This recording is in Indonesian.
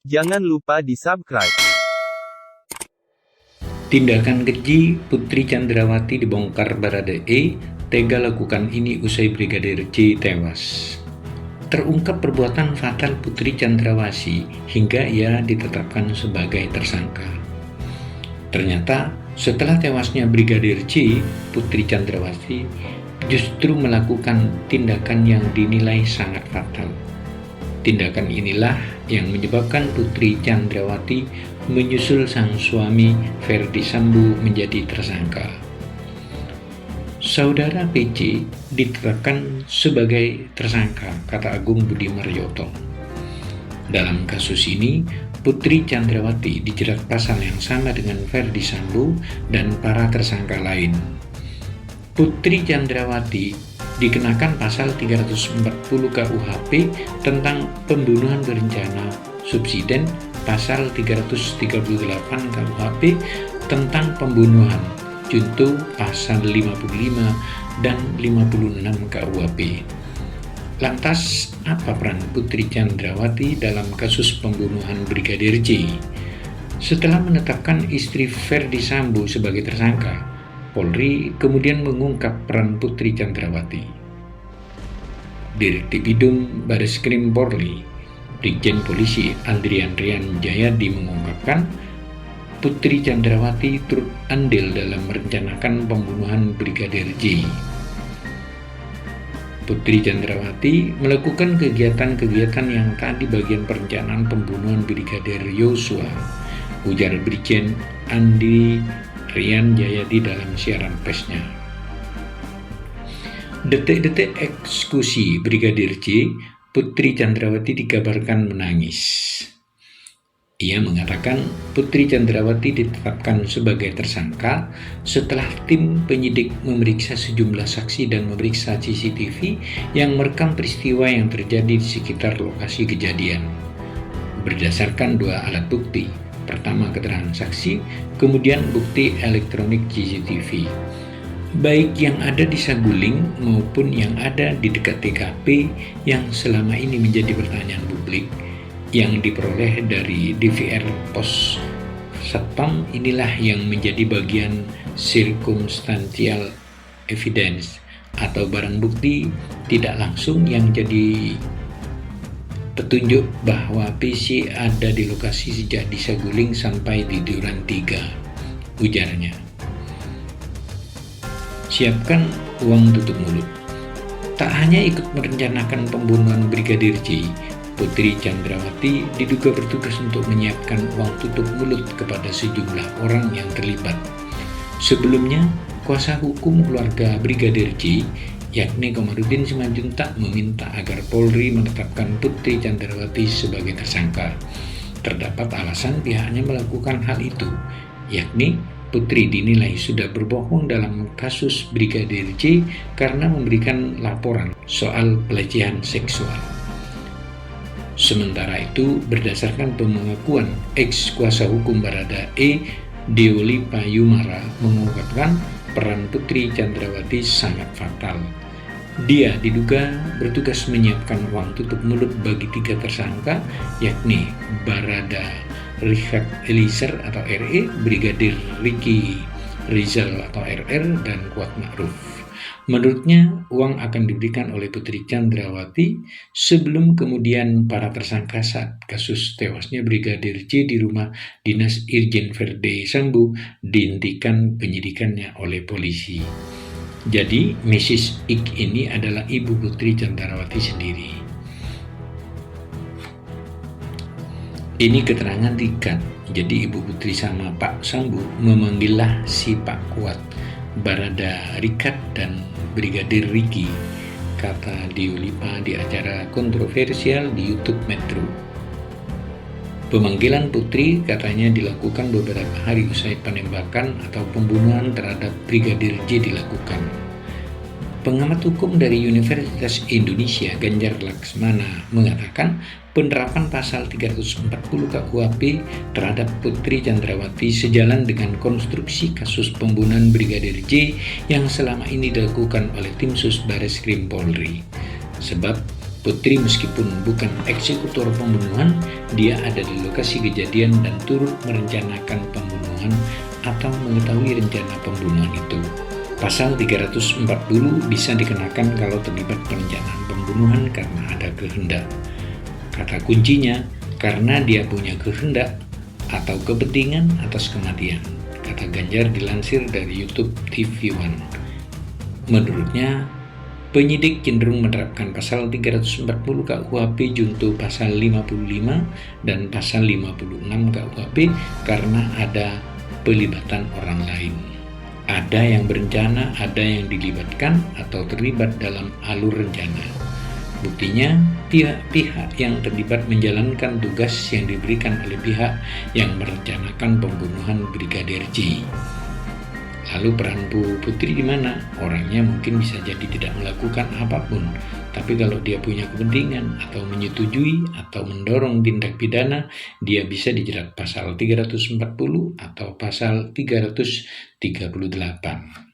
Jangan lupa di-subscribe. Tindakan keji Putri Chandrawati dibongkar Baradae, tega lakukan ini usai Brigadir J tewas. Terungkap perbuatan fatal Putri Chandrawati hingga ia ditetapkan sebagai tersangka. Ternyata setelah tewasnya Brigadir J, Putri Chandrawati justru melakukan tindakan yang dinilai sangat fatal. Tindakan inilah yang menyebabkan Putri Chandrawati menyusul sang suami Ferdi Sambo menjadi tersangka. Saudara PC ditetapkan sebagai tersangka, kata Agung Budi Marioto. Dalam kasus ini, Putri Chandrawati dijerat pasal yang sama dengan Ferdi Sambo dan para tersangka lain. Putri Chandrawati dikenakan pasal 340 KUHP tentang pembunuhan berencana subsiden, pasal 338 KUHP tentang pembunuhan, junto pasal 55 dan 56 KUHP. Lantas, apa peran Putri Chandrawati dalam kasus pembunuhan Brigadir J? Setelah menetapkan istri Ferdi Sambo sebagai tersangka, Polri kemudian mengungkap peran Putri Chandrawati. Direktipidum Bareskrim Polri, Brigjen Polisi Andrian Rian Jayadi mengungkapkan, Putri Chandrawati turut andil dalam merencanakan pembunuhan Brigadir J. Putri Chandrawati melakukan kegiatan-kegiatan yang tadi bagian perencanaan pembunuhan Brigadir Yosua, ujar Brigjen Andi Rian Jayadi dalam siaran persnya. Detik-detik eksekusi Brigadir J, Putri Chandrawati dikabarkan menangis. Ia mengatakan Putri Chandrawati ditetapkan sebagai tersangka setelah tim penyidik memeriksa sejumlah saksi dan memeriksa CCTV yang merekam peristiwa yang terjadi di sekitar lokasi kejadian. Berdasarkan dua alat bukti, pertama keterangan saksi, kemudian bukti elektronik CCTV, baik yang ada di Saguling maupun yang ada di dekat TKP yang selama ini menjadi pertanyaan publik, yang diperoleh dari DVR Pos Satpam inilah yang menjadi bagian circumstantial evidence atau barang bukti tidak langsung yang jadi petunjuk bahwa PC ada di lokasi sejak di Saguling sampai di Duren 3, ujarnya. Siapkan uang tutup mulut. Tak hanya ikut merencanakan pembunuhan Brigadir J, Putri Chandrawati diduga bertugas untuk menyiapkan uang tutup mulut kepada sejumlah orang yang terlibat. Sebelumnya, kuasa hukum keluarga Brigadir J, yakni Komarudin Simanjuntak, meminta agar Polri menetapkan Putri Chandrawati sebagai tersangka. Terdapat alasan pihaknya melakukan hal itu, yakni Putri dinilai sudah berbohong dalam kasus Brigadir J karena memberikan laporan soal pelecehan seksual. Sementara itu, berdasarkan pengakuan ex kuasa hukum Baradae, Deoli Payumara mengungkapkan peran Putri Chandrawati sangat fatal. Dia diduga bertugas menyiapkan uang tutup mulut bagi 3 tersangka, yakni Barada Richard Eliezer atau RE, Brigadir Ricky Rizal atau RR, dan Kuat Ma'ruf. Menurutnya, uang akan diberikan oleh Putri Chandrawati sebelum kemudian para tersangka saat kasus tewasnya Brigadir J di rumah dinas Irjen Ferdi Sambo dihentikan penyidikannya oleh polisi. Jadi, Mrs. Ik ini adalah ibu Putri Chandrawati sendiri. Ini keterangan ringkas. Jadi Ibu Putri sama Pak Sambo memanggillah si Pak Kuat, Barada Richard dan Brigadir Ricky, kata Diulipa di acara kontroversial di YouTube Metro. Pemanggilan Putri katanya dilakukan beberapa hari usai penembakan atau pembunuhan terhadap Brigadir J dilakukan. Pengamat hukum dari Universitas Indonesia Ganjar Laksmana mengatakan penerapan pasal 340 KUHP terhadap Putri Chandrawati sejalan dengan konstruksi kasus pembunuhan Brigadir J yang selama ini dilakukan oleh tim Sus Bareskrim Polri. Sebab Putri meskipun bukan eksekutor pembunuhan, dia ada di lokasi kejadian dan turut merencanakan pembunuhan atau mengetahui rencana pembunuhan itu. Pasal 340 bisa dikenakan kalau terlibat perencanaan pembunuhan karena ada kehendak. Kata kuncinya, karena dia punya kehendak atau kepentingan atas kematian, kata Ganjar dilansir dari YouTube TV One. Menurutnya, penyidik cenderung menerapkan pasal 340 KUHP junto pasal 55 dan pasal 56 KUHP karena ada pelibatan orang lain. Ada yang berencana, ada yang dilibatkan atau terlibat dalam alur rencana. Buktinya, pihak-pihak yang terlibat menjalankan tugas yang diberikan oleh pihak yang merencanakan pembunuhan Brigadir J. Lalu peran Bu Putri di mana? Orangnya mungkin bisa jadi tidak melakukan apapun, tapi kalau dia punya kepentingan atau menyetujui atau mendorong tindak pidana, dia bisa dijerat pasal 340 atau pasal 338.